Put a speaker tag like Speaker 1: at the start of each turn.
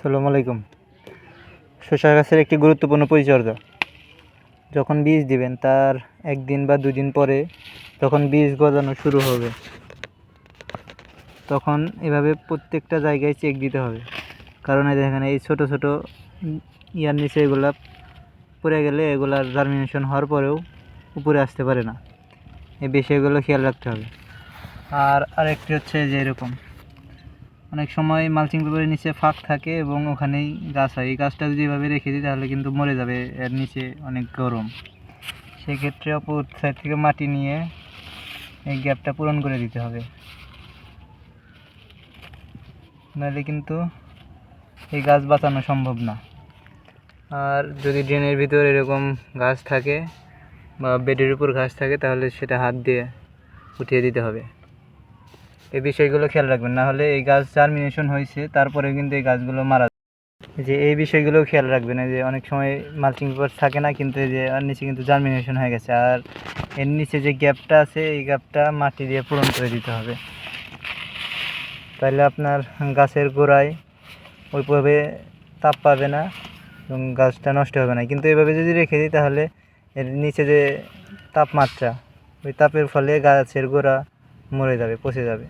Speaker 1: আসসালামু আলাইকুম। শসা গাছের একটি গুরুত্বপূর্ণ পরিচর্যা। যখন বীজ দিবেন তার একদিন বা দুদিন পরে তখন বীজ গজানো শুরু হবে, তখন এভাবে প্রত্যেকটা জায়গায় চেক দিতে হবে। কারণ এখানে এই ছোট ছোট ইয়ার নিচে এগুলা পড়ে গেলে এগুলার জার্মিনেশন হওয়ার পরেও উপরে আসতে পারে না, এই বিষয়গুলো খেয়াল রাখতে হবে। আর আরেকটি হচ্ছে যে এরকম অনেক সময় মালচিং পেপারের নিচে ফাঁক থাকে এবং ওখানেই গাছ হয়। এই গাছটা যদি এভাবে রেখে দিই তাহলে কিন্তু মরে যাবে, এর নিচে অনেক গরম। সেক্ষেত্রে অপর সাইড থেকে মাটি নিয়ে এই গ্যাপটা পূরণ করে দিতে হবে, নাহলে কিন্তু এই গাছ বাঁচানো সম্ভব না। আর যদি ড্রেনের ভিতর এরকম গাছ থাকে বা বেডের উপর গাছ থাকে তাহলে সেটা হাত দিয়ে উঠিয়ে দিতে হবে। এই বিষয়গুলো খেয়াল রাখবেন, না হলে এই গাছ জার্মিনেশন হয়েছে তারপরে কিন্তু এই গাছগুলো মারা যায়। যে এই বিষয়গুলো খেয়াল রাখবেন, যে অনেক সময় মালচিং পেপার থাকে না কিন্তু এই যে আর নিচে কিন্তু জার্মিনেশন হয়ে গেছে, আর এর নিচে যে গ্যাপটা আছে এই গ্যাপটা মাটি দিয়ে পূরণ করে দিতে হবে। তাহলে আপনার গাছের গোড়ায় ওইভাবে তাপ পাবে না এবং গাছটা নষ্ট হবে না। কিন্তু এভাবে যদি রেখে দিই তাহলে এর নিচে যে তাপমাত্রা, ওই তাপের ফলে গাছের গোড়া মরে যাবে, পচে যাবে।